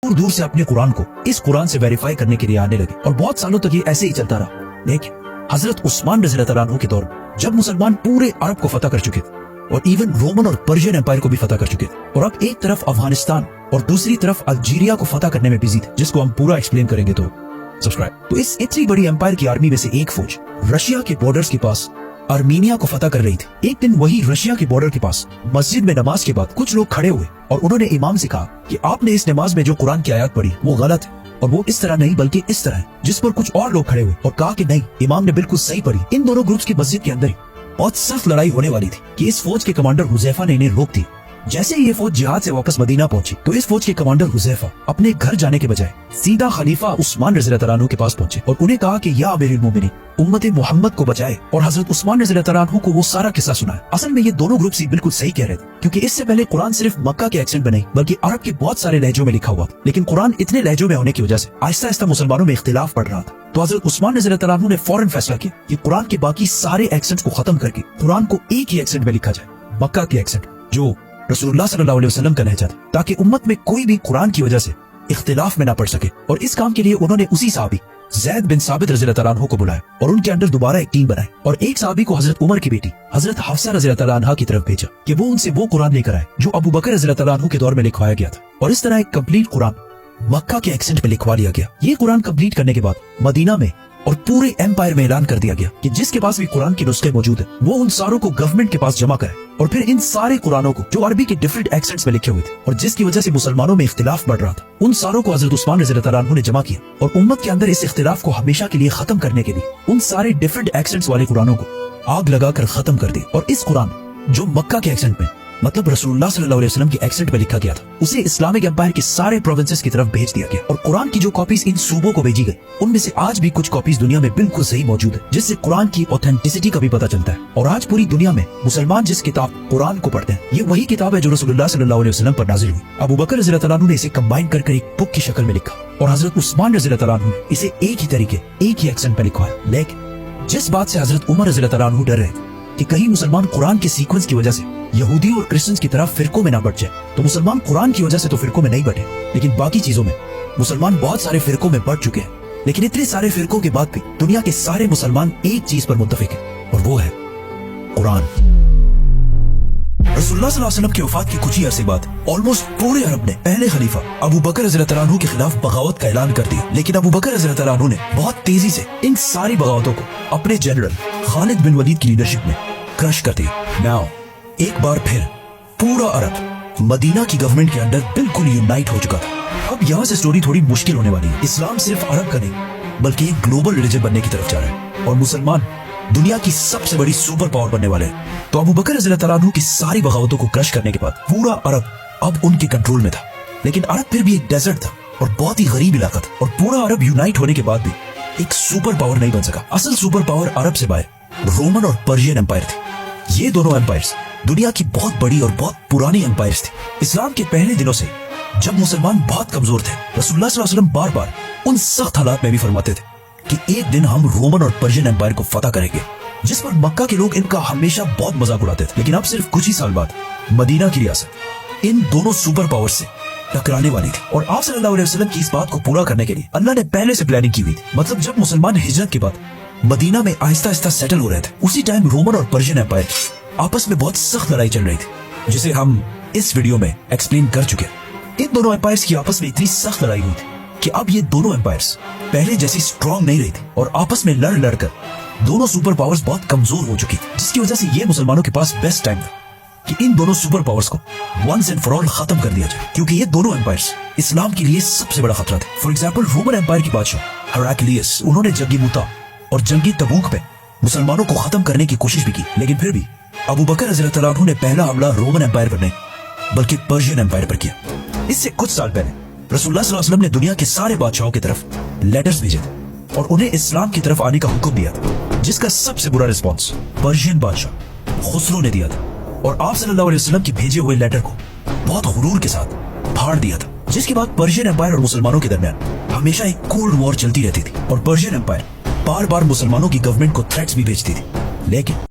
दूर दूर से अपने कुरान को इस कुरान से वेरीफाई करने के लिए आने लगे और बहुत सालों तक ये ऐसे ही चलता रहा। लेकिन हजरत उस्मान रज़ियल्लाहु अन्हु के दौर में जब मुसलमान पूरे अरब को फतह कर चुके थे और इवन रोमन और पर्शियन एम्पायर को भी फतह कर चुके थे और अब एक तरफ अफगानिस्तान और दूसरी तरफ अल्जीरिया को फतह करने में बिजी थे, जिसको हम पूरा एक्सप्लेन करेंगे तो सब्सक्राइब। तो इस इतनी बड़ी एम्पायर की आर्मी में से एक फौज रशिया के बॉर्डर्स के पास आर्मीनिया को फतह कर रही थी। एक दिन वही रशिया के बॉर्डर के पास मस्जिद में नमाज के बाद कुछ लोग खड़े हुए और उन्होंने इमाम से कहा कि आपने इस नमाज में जो कुरान की आयत पढ़ी वो गलत है और वो इस तरह नहीं बल्कि इस तरह है। जिस पर कुछ और लोग खड़े हुए और कहा कि नहीं, इमाम ने बिल्कुल सही पढ़ी। इन दोनों ग्रुप्स की मस्जिद के अंदर ही बहुत सख्त लड़ाई होने वाली थी कि इस फौज के कमांडर हुज़ैफा ने इन्हें रोक दी। जैसे ही ये फौज जिहाद से वापस मदीना पहुंची तो इस फौज के कमांडर हुज़ैफा अपने घर जाने के बजाय सीधा खलीफा उस्मान रज़ियल्लाहु अन्हु के पास पहुंचे और उन्हें कहा कि या अमीरुल मोमिनीन, उम्मत मोहम्मद को बचाए, और हजरत उस्मान रज़ियल्लाहु अन्हु को वो सारा किस्सा सुनाया। असल में ये दोनों ग्रुप्स ही बिल्कुल सही कह रहे थे, क्योंकि इससे पहले कुरान सिर्फ मक्का के एक्सेंट में नहीं बल्कि अरब के बहुत सारे लहजों में लिखा हुआ था। लेकिन कुरान इतने लहजों में होने की वजह से आहिस्ता आहिस्ता मुसलमानों में इख्तिलाफ बढ़ रहा था। तो हजरत उस्मान रज़ियल्लाहु अन्हु ने फौरन फैसला किया कि कुरान के बाकी सारे एक्सेंट्स को खत्म करके कुरान को एक ही एक्सेंट में लिखा जाए, मक्का के एक्सेंट जो रसूलुल्लाह सल्लल्लाहु अलैहि वसल्लम का लहजा था, ताकि उम्मत में कोई भी कुरान की वजह से इख्तिलाफ में ना पड़ सके। और इस काम के लिए उन्होंने उसी सहाबी ज़ैद बिन साबित रज़ियल्लाहु अन्हु को बुलाया और उनके अंदर दोबारा एक टीम बनाई और एक सहाबी को हजरत उमर की बेटी हजरत हफ्सा रज़ियल्लाहु अन्हा की तरफ भेजा कि वो उनसे वो कुरान लेकर आए जो अबू बकर रज़ियल्लाहु अन्हु के दौर में लिखवाया गया था। और इस तरह एक कंप्लीट कुरान मक्का के एक्सेंट में लिखवा लिया गया। ये कुरान कंप्लीट करने के बाद मदीना में और पूरे एम्पायर में ऐलान कर दिया गया कि जिसके पास भी कुरान के नुस्खे मौजूद है वो उन सारों को गवर्नमेंट के पास जमा करे और फिर इन सारे कुरानों को जो अरबी के डिफरेंट एक्सेंट्स में लिखे हुए थे और जिसकी वजह से मुसलमानों में इख्तिलाफ बढ़ रहा था, उन सारों को हजरत उस्मान रज़ियल्लाहु अन्हु ने जमा किया और उम्मत के अंदर इस इख्तिलाफ को हमेशा के लिए खत्म करने के लिए उन सारे डिफरेंट एक्सेंट्स वाले कुरानों को आग लगाकर खत्म कर दी। और इस कुरान जो मक्का के एक्सेंट में मतलब रसूलुल्लाह सल्लल्लाहु अलैहि वसल्लम के एक्सेंट में लिखा गया था, उसे इस्लामिक एम्पायर के सारे प्रोविंसेस की तरफ भेज दिया गया और कुरान की जो कॉपीज इन सूबों को भेजी गई उनमें से आज भी कुछ कॉपीज दुनिया में बिल्कुल सही मौजूद है, जिससे कुरान की ऑथेंटिसिटी का भी पता चलता है। और आज पूरी दुनिया में मुसलमान जिस किताब कुरान को पढ़ते हैं, ये वही किताब है जो रसूलुल्लाह सल्लल्लाहु अलैहि वसल्लम पर नाजिल हुई। अबू बकर रज़ियल्लाहु अन्हु ने इसे कंबाइन कर एक बुक की शक्ल में लिखा और हजरत उस्मान रज़ियल्लाहु अन्हु ने इसे एक ही तरीके एक ही एक्सेंट में लिखवाया। लेकिन जिस बात से हजरत उमर रज़ियल्लाहु अन्हु डर रहे थे कि कहीं मुसलमान कुरान के सीक्वेंस की वजह से यहूदी और क्रिश्चियंस की तरफ फिरकों में ना बढ़ जाए, तो मुसलमान कुरान की वजह से तो फिरकों में नहीं बढ़े, लेकिन बाकी चीजों में मुसलमान बहुत सारे फिरकों में बढ़ चुके हैं। लेकिन इतने सारे फिरकों के बाद भी दुनिया के सारे मुसलमान एक चीज पर मुत्तफिक है और वो है कुरान। रसूलुल्लाह सल्लल्लाहु अलैहि वसल्लम की वफात के कुछ ही अरसे बाद ऑलमोस्ट पूरे अरब ने पहले खलीफा अबू बकर रज़ियल्लाहु अन्हु के खिलाफ बगावत का ऐलान कर दिया। लेकिन अबू बकर रज़ियल्लाहु अन्हु ने बहुत तेजी से इन सारी बगावतों को अपने जनरल खालिद बिन वलीद की लीडरशिप में क्रश कर दिया। नाउ एक बार फिर पूरा अरब मदीना की गवर्नमेंट के अंडर बिल्कुल यूनाइट हो चुका था। अब यहाँ से स्टोरी थोड़ी मुश्किल होने वाली है। इस्लाम सिर्फ अरब का नहीं बल्कि एक ग्लोबल रिलीजन बनने की तरफ जा रहा है और मुसलमान दुनिया की सबसे बड़ी सुपर पावर बनने वाले हैं। तो अबू बकर रज़ियल्लाहु अन्हु की सारी बगावतों को क्रश करने के बाद पूरा अरब अब उनके कंट्रोल में था। लेकिन अरब फिर भी एक डेजर्ट था और बहुत ही गरीब इलाका था और पूरा अरब यूनाइट होने के बाद भी एक सुपर पावर नहीं बन सका। असल सुपर पावर अरब से बाहर रोमन और पर्शियन एम्पायर थे। ये दोनों एम्पायर्स दुनिया की बहुत बड़ी और बहुत पुरानी एम्पायर्स थे। इस्लाम के पहले दिनों से जब मुसलमान बहुत कमजोर थे, रसूलुल्लाह सल्लल्लाहु अलैहि वसल्लम बार बार उन सख्त हालात में भी फरमाते थे कि एक दिन हम रोमन और पर्शियन एम्पायर को फतह करेंगे, जिस पर मक्का के लोग इनका हमेशा बहुत मजाक उड़ाते थे। लेकिन अब सिर्फ कुछ ही साल बाद मदीना की रियासत इन दोनों सुपर पावर से टकराने वाली थी और आप सल्लल्लाहु अलैहि वसल्लम की इस बात को पूरा करने के लिए अल्लाह ने पहले से प्लानिंग की हुई थी। मतलब जब मुसलमान हिजरत के बाद मदीना में आहिस्ता आहिस्ता सेटल हो रहे थे, उसी टाइम रोमन और पर्शियन एम्पायर आपस में बहुत सख्त लड़ाई चल रही थी, जिसे हम इस वीडियो में एक्सप्लेन कर चुके हैं। इन दोनों एम्पायर्स की आपस में इतनी सख्त लड़ाई हुई थी कि अब ये दोनों एम्पायर्स पहले जैसी स्ट्रांग नहीं रही थी और आपस में लड़ लड़कर दोनों सुपर पावर्स बहुत कमजोर हो चुकी थी, जिसकी वजह से ये मुसलमानों के पास बेस्ट टाइम था कि इन दोनों सुपर पावर्स को वंस एंड फॉर ऑल खत्म कर दिया जाए, क्योंकि ये दोनों एम्पायर्स इस्लाम के लिए सबसे बड़ा खतरा थे। फॉर एग्जाम्पल रोमन एम्पायर की बादशाह हेराक्लियस, उन्होंने जंगी मुता और जंगी तबूक पे मुसलमानों को खत्म करने की कोशिश भी की, लेकिन फिर भी अबू बकर रज़ियल्लाहु अन्हु ने पहला हमला रोमन एम्पायर पर नहीं बल्कि पर्शियन एम्पायर पर किया। इससे कुछ साल पहले रसूलुल्लाह सल्लल्लाहु अलैहि वसल्लम ने दुनिया के सारे बादशाहों की तरफ लेटर्स भेजे थे और उन्हें इस्लाम की तरफ आने का हुक्म दिया था, जिसका सबसे बुरा रिस्पॉन्स पर्शियन बादशाह खुसरो ने दिया था और आप सल्लल्लाहु अलैहि वसल्लम के भेजे हुए लेटर को बहुत गुरूर के साथ फाड़ दिया था। जिसके बाद पर्शियन एम्पायर और मुसलमानों के दरमियान हमेशा एक कोल्ड वॉर चलती रहती थी और पर्शियन एम्पायर बार बार मुसलमानों की गवर्नमेंट को थ्रेट्स भी भेजती थी। लेकिन